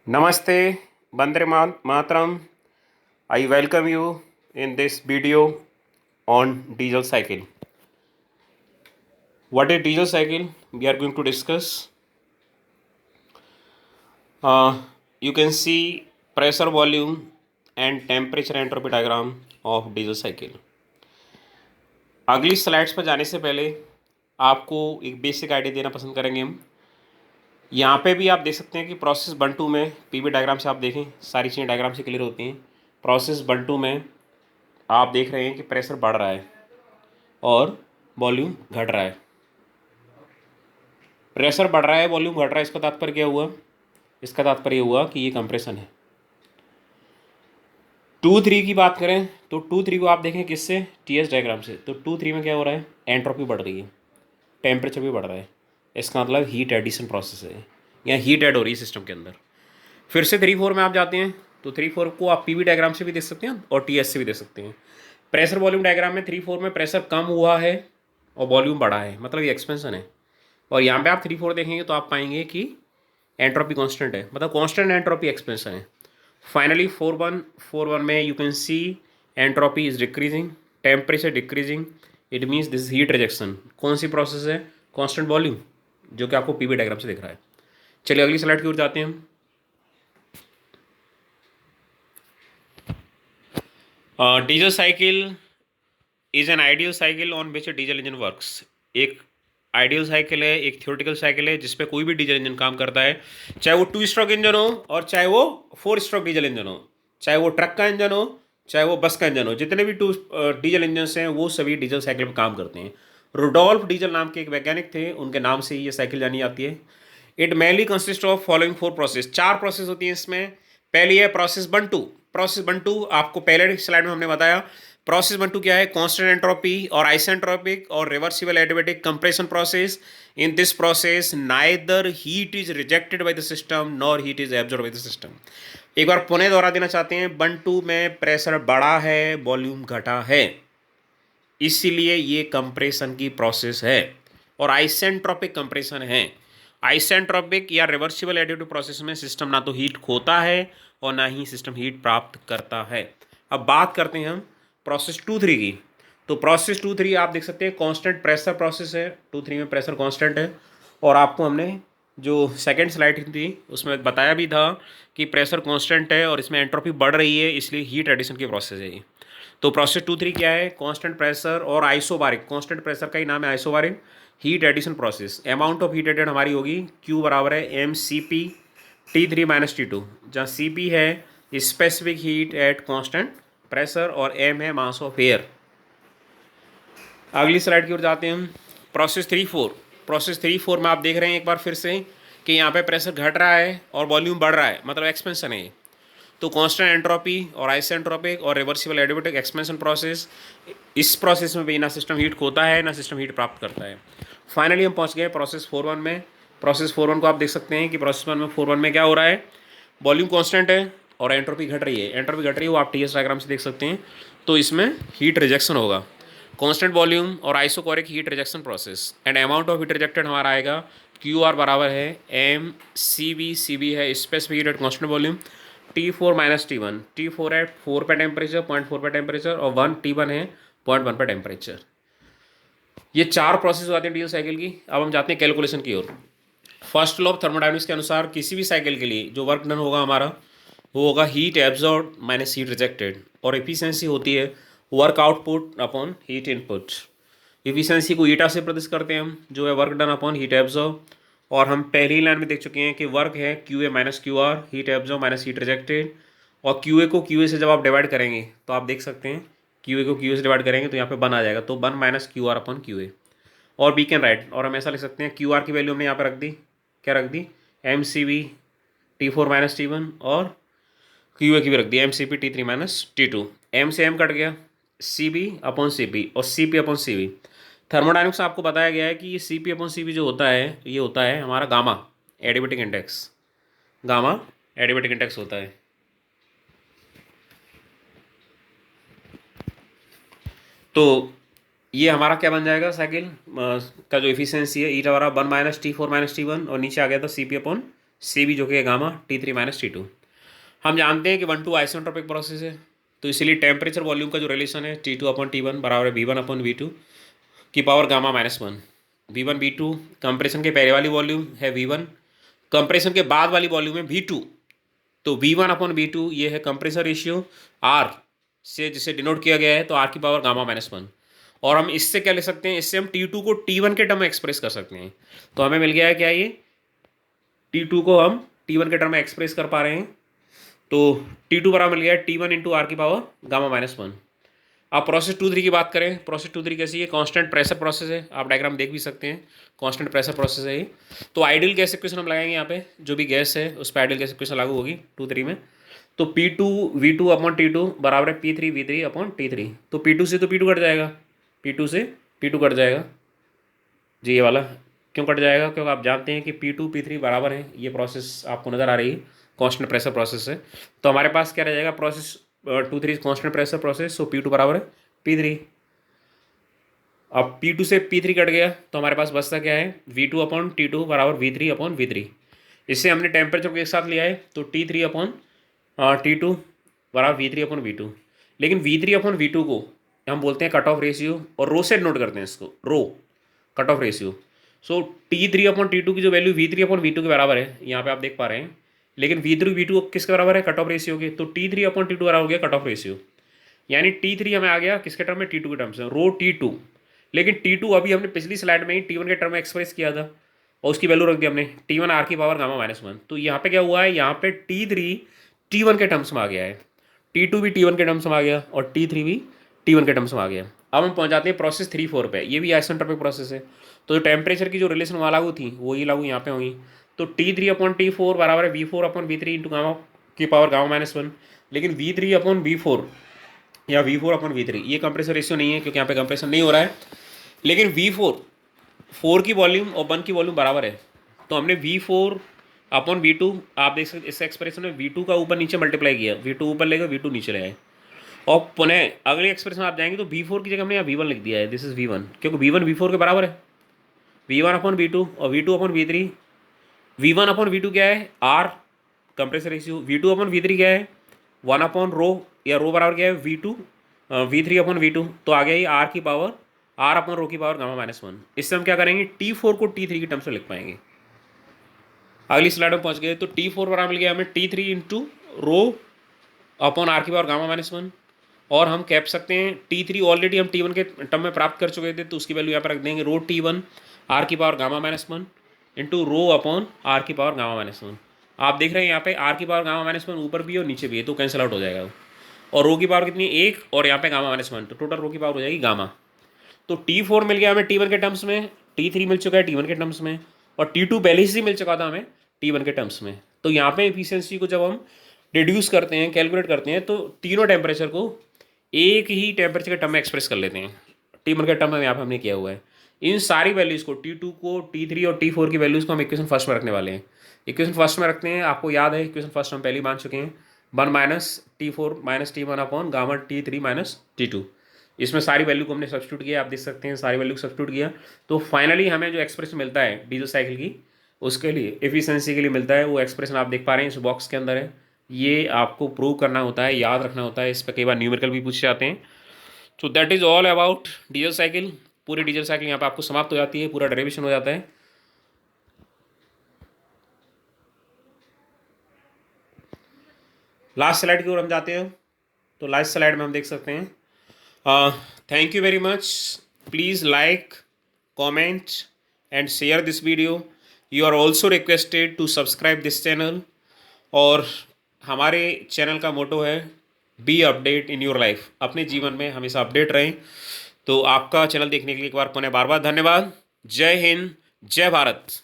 Namaste, Bandre Matram. I welcome you in this video on diesel cycle. What is diesel cycle? We are going to discuss. Uh, you can see pressure, volume, and temperature entropy diagram of diesel cycle. अगली slides पर जाने से पहले आपको एक basic idea देना पसंद करेंगे हम। यहाँ पे भी आप देख सकते हैं कि प्रोसेस 1-2 में पीवी डायग्राम से आप देखें सारी चीज़ें डायग्राम से क्लियर होती हैं। प्रोसेस 1-2 में आप देख रहे हैं कि प्रेशर बढ़ रहा है और वॉल्यूम घट रहा है। प्रेशर बढ़ रहा है, वॉल्यूम घट रहा है, इसका तात्पर्य क्या हुआ? इसका तात्पर्य हुआ कि ये कंप्रेशन है। 2-3 की बात करें तो 2-3 को आप देखें किससे? टीएस डायग्राम से। तो 2-3 में क्या हो रहा है? एंट्रोपी बढ़ रही है, टेम्परेचर भी बढ़ रहा है। इसका मतलब हीट एडिशन प्रोसेस है या हीट ऐड हो रही है सिस्टम के अंदर। फिर से 3-4 में आप जाते हैं तो 3-4 को आप पीवी डायग्राम से भी देख सकते हैं और टीएस से भी देख सकते हैं। प्रेशर वॉल्यूम डायग्राम में 3-4 में प्रेशर कम हुआ है और वॉल्यूम बढ़ा है, मतलब ये एक्सपेंशन है। और यहाँ पे आप 3-4 देखेंगे तो आप पाएंगे कि एंट्रोपी कांस्टेंट है, मतलब कांस्टेंट एंट्रोपी एक्सपेंशन है। फाइनली 4-1 में you can see entropy is decreasing, temperature decreasing, it means this heat rejection. कौन सी प्रोसेस है? कांस्टेंट वॉल्यूम, जो कि आपको पीवी डायग्राम से दिख रहा है। चलिए अगली स्लाइड की ओर जाते हैं हम। Diesel cycle is an ideal cycle on which diesel engine works. एक आइडियल साइकिल है, एक थ्योरेटिकल साइकिल है जिसपे कोई भी डीजल इंजन काम करता है, चाहे वो 2 स्ट्रोक इंजन हो और चाहे वो 4 स्ट्रोक डीजल इंजन हो, चाहे वो ट्रक का इंजन हो, चाहे वो बस का इंजन हो। जितने भी 2 डीजल इंजन हैं वो सभी डीजल साइकिल पर काम करते हैं। रुडोल्फ डीजल नाम के एक वैज्ञानिक थे, उनके नाम से ही ये साइकिल जानी जाती है। It mainly consist of following 4 process. 4 process होती हैं इसमें। पहली है प्रोसेस 1-2। प्रोसेस 1-2 आपको पहले स्लाइड में हमने बताया। प्रोसेस 1-2 क्या है? कांस्टेंट एंट्रोपी और आइसेंट्रोपिक और reversible adiabatic compression process. In this process neither heat is rejected by the system nor heat is absorb by the system. एक बार पुनः दोहरा देना चाहते हैं, 1-2 में प्रेशर बढ़ा है, वॉल्यूम घटा है, इसीलिए ये कंप्रेशन की प्रोसेस है। और आइसेंट्रोपिक कंप्रेशन है। आइसेंट्रोपिक या रिवर्सिबल एडिटिव प्रोसेस में सिस्टम ना तो हीट खोता है और ना ही सिस्टम हीट प्राप्त करता है। अब बात करते हैं हम प्रोसेस 2-3 की। तो प्रोसेस 2-3 आप देख सकते हैं कांस्टेंट प्रेशर प्रोसेस है। 2-3 में प्रेशर कांस्टेंट है और आपको हमने जो सेकेंड स्लाइड थी उसमें बताया भी था कि प्रेशर कांस्टेंट है और इसमें एंट्रोपी बढ़ रही है, इसलिए हीट एडिशन की प्रोसेस है ये। तो प्रोसेस 2-3 क्या है? कांस्टेंट प्रेशर और आइसोबारिक। कांस्टेंट प्रेशर का ही नाम है isobaric heat addition process. Amount of heat added हमारी होगी Q बराबर है mCp T3 माइनस T2, जहाँ Cp है specific heat at constant pressure और m है मास ऑफ एयर। अगली स्लाइड की ओर जाते हैं हम। प्रोसेस 3-4। प्रोसेस 3-4 में आप देख रहे हैं एक बार फिर से कि यहाँ पे प्रेशर घट रहा है और वॉल्यूम बढ़ रहा है, मतलब एक्सपेंशन है। तो कांस्टेंट एंट्रोपी और आइसेंट्रोपिक और रिवर्सिबल एडियाबैटिक एक्सपेंशन प्रोसेस, इस प्रोसेस में भी ना सिस्टम हीट खोता है ना सिस्टम हीट प्राप्त करता है। फाइनली हम पहुंच गए प्रोसेस 4-1 में। प्रोसेस 4-1 को आप देख सकते हैं कि प्रोसेस 1 में 4-1 में क्या हो रहा है? वॉल्यूम कांस्टेंट है और एंट्रोपी घट रही है। एंट्रोपी घट रही है वो आप टीएस डायग्राम से देख सकते हैं। तो इसमें हीट रिजेक्शन होगा, कांस्टेंट वॉल्यूम और isochoric heat rejection process. And amount of heat rejected हमारा आएगा क्यू आर बराबर है M C B. C B है specific heat at constant volume, T4 minus T1। T4 है 4 पे टेम्परेचर, 0.4 पे टेम्परेचर, और 1 T1 है 0.1 पे टेम्परेचर। ये 4 प्रोसेस हो जाती है डीजल साइकिल की। अब हम जाते हैं कैलकुलेशन की ओर। फर्स्ट लॉ ऑफ थर्मोडायनेमिक्स के अनुसार किसी भी साइकिल के लिए जो वर्क डन होगा हमारा वो होगा heat absorb minus heat rejected, और एफिशिएंसी होती है work output upon heat input. Efficiency को ईटा से प्रदर्शित करते हैं हम, जो है work done upon heat absorb. और हम पहली लाइन में देख चुके हैं कि वर्क है Q A minus Q R, heat absorb minus heat rejected. और क्यू ए को क्यू ए से जब आप डिवाइड करेंगे तो आप देख सकते हैं क्यू ए को क्यू ए से डिवाइड करेंगे तो यहाँ पे 1 आ जाएगा, तो 1 minus Q R upon Q A. और बी कैन राइट, और हम ऐसा लिख सकते हैं क्यू आर की वैल्यू हमने यहाँ पे रख दी, क्या रख दी? M C B T4 minus T1, और क्यू ए की भी रख दी M C P T3 minus T2। M से एम कट गया, C B upon C P और C P upon C B. Thermodynamics आपको बताया गया है कि ये C P upon C B जो होता है ये होता है हमारा gamma adiabatic index. Gamma adiabatic index होता है। तो ये हमारा क्या बन जाएगा साइकिल का जो एफिशिएंसी है ईटा बराबर 1 माइनस T4 माइनस T1, और नीचे आ गया था C P upon C B जो कि है गामा T3 माइनस T2। हम जानते हैं कि 1 2 आइसेंट्रोपिक प्रोसेस है, तो इसीलिए टेम्परेचर वॉल्यूम का जो रिलेशन है T2/T1 बराबर है V1/V2 की power gamma -1। V1 V2 compression के पहले वाली वॉल्यूम है V1, कंप्रेशन के बाद वाली वॉल्यूम है V2। तो V1/V2 ये है कंप्रेसर रेशियो R से जिसे डिनोट किया गया है, तो R की पावर गामा -1। और हम इससे क्या ले सकते हैं, इससे हम T2 को T1 के टर्म में एक्सप्रेस कर सकते हैं। तो हमें मिल गया है क्या, ये T2 को हम T1 के टर्म में एक्सप्रेस कर पा रहे हैं। तो T2 बराबर मिल गया है T1 इंटू R की पावर गामा -1। अब प्रोसेस 2-3 की बात करें, प्रोसेस 2-3 कैसी है, कांस्टेंट प्रेशर प्रोसेस है, आप डायग्राम देख भी सकते हैं, कांस्टेंट प्रेशर प्रोसेस है ये। तो आइडियल गैस इक्वेशन हम लगाएंगे यहाँ पे, जो भी गैस है उस पर आइडियल गैस इक्वेशन लागू होगी 2-3 में। तो P2V2/T2 बराबर है P3V3/T3। तो P2 से तो P2 कट जाएगा, P2 से P2 कट जाएगा जी, ये वाला क्यों कट जाएगा, क्योंकि आप जानते हैं कि P2 P3 बराबर है, ये प्रोसेस आपको नज़र आ रही है कांस्टेंट प्रेशर प्रोसेस है। तो हमारे पास क्या रह जाएगा, प्रोसेस 2-3 कांस्टेंट प्रेशर प्रोसेस, सो P2 बराबर है P3। अब P2 से P3 कट गया तो हमारे पास बचता क्या है, V2/T2 बराबर V3/V3। इससे हमने टेम्परेचर को एक साथ लिया है, तो T3/T2 बराबर V3/V2। लेकिन V3/V2 को हम बोलते हैं कट ऑफ रेशियो, और रो से नोट करते हैं इसको, रो कट ऑफ रेशियो। सो T3/T2 की जो वैल्यू V3/V2 के बराबर है, यहाँ पे आप देख पा रहे हैं, लेकिन V3/V2 किसके बराबर है, कट ऑफ रेशियो के। तो T3/T2 बराबर हो गया कट ऑफ रेशियो, यानी T3 हमें आ गया किसके टर्म में, T2 के टर्म से, रो T2। लेकिन T2 अभी हमने पिछली स्लाइड में ही T1 के टर्म में एक्सप्रेस किया था, और उसकी वैल्यू रख दी हमने T1 R की पावर गामा -1। तो यहाँ पे क्या हुआ है, यहाँ पे T3 T1 के टर्म्स में आ गया है, T2 भी T1 के टर्म्स में आ गया, और T3 भी T1 के टर्म्स में आ गया। अब हम पहुँच जाते हैं प्रोसेस 3-4 पे, ये भी आइसेंट्रोपिक प्रोसेस है। तो जो टेम्परेचर की जो रिलेशन वहाँ लागू थी वही लागू यहाँ पे होगी। तो T3/T4 बराबर है V4/V3 इंटू गामा की पावर गामा -1। लेकिन V3/V4 या V4/V3 ये कंप्रेसर रेशियो नहीं है, क्योंकि यहाँ पे कंप्रेशन नहीं हो रहा है। लेकिन V4 की वॉल्यूम और 1 की वॉल्यूम बराबर है, तो हमने V4/V2, आप देख सकते इस एक्सप्रेशन में V2 का ऊपर नीचे मल्टीप्लाई किया, V2 ऊपर लेगा V2 नीचे ले आए, और पुनः अगले एक्सप्रेशन आप जाएंगे तो V4 की जगह हमने यहाँ V1 लिख दिया है, दिस इज V1, क्योंकि V1 V4 के बराबर है, V1/V2 और V2/V3। V1/V2 क्या है, R कंप्रेसर रेशियो, V2/V3 क्या है 1/रो, या रो बराबर क्या है V3/V2। तो आ गया ही R की पावर R/रो की पावर गामा -1। इससे हम क्या करेंगे, T4 को T3 की टर्म्स में लिख पाएंगे। अगली स्लाइड में पहुंच गए, तो T4 बराबर मिल गया हमें T3 into rho upon R की पावर गामा -1। और हम कह सकते हैं T3 ऑलरेडी हम T1 के टर्म में प्राप्त कर चुके थे, तो उसकी वैल्यू यहाँ पर रख देंगे, रो T1 R की power gamma -1 into rho upon R की पावर गामा -1। आप देख रहे हैं यहाँ पे R की पावर गामा -1 ऊपर भी और नीचे भी है, तो कैंसिल आउट हो जाएगा। और रो की पावर कितनी है, 1, और यहाँ पे गामा -1, तो टोटल रो की पावर हो जाएगी गामा। तो T4 मिल गया हमें T1 के टर्म्स में, T3 मिल चुका है T1 के टर्म्स में, और T2 पहले से ही मिल चुका था हमें T1 के टर्म्स में। तो यहाँ पे एफिशिएंसी को जब हम रिड्यूस करते हैं, कैलकुलेट करते हैं, तो तीनों टेम्परेचर को एक ही टेम्परेचर के टर्म में एक्सप्रेस कर लेते हैं। T1 के टर्म में यहाँ पे हमने किया हुआ है। इन सारी वैल्यूज़ को, T2 को, T3 और T4 की वैल्यूज़ को हम इक्वेशन फर्स्ट में रखने वाले हैं। इक्वेशन फर्स्ट में रखते हैं, आपको याद है इक्वेशन फर्स्ट हम पहले ही मान चुके हैं, 1 - T4 - T1 upon gamma T3 - T2। इसमें सारी वैल्यू को हमने सब्स्टिट्यूट किया, आप देख सकते हैं सारी वैल्यू को सब्स्टिट्यूट किया, तो फाइनली हमें जो एक्सप्रेशन मिलता है डीजल साइकिल की, उसके लिए एफिशिएंसी के लिए मिलता है, वो एक्सप्रेशन आप देख पा रहे हैं इस बॉक्स के अंदर है। ये आपको प्रूव करना होता है, याद रखना होता है, इस पर कई बार न्यूमेरिकल भी पूछे जाते हैं। तो that is all about diesel cycle. पूरी डीजल साइकिल यहाँ पर आपको समाप्त हो जाती है, पूरा डेरिवेशन हो जाता है। लास्ट स्लाइड की ओर हम जाते हैं, तो लास्ट स्लाइड में हम देख सकते हैं, thank you very much. Please like, comment and share this video. You are also requested to subscribe this channel. और हमारे चैनल का मोटो है be update in your life, अपने जीवन में हमेशा अपडेट रहें। तो आपका चैनल देखने के लिए एक बार पुनः बार बार धन्यवाद। जय हिंद, जय भारत।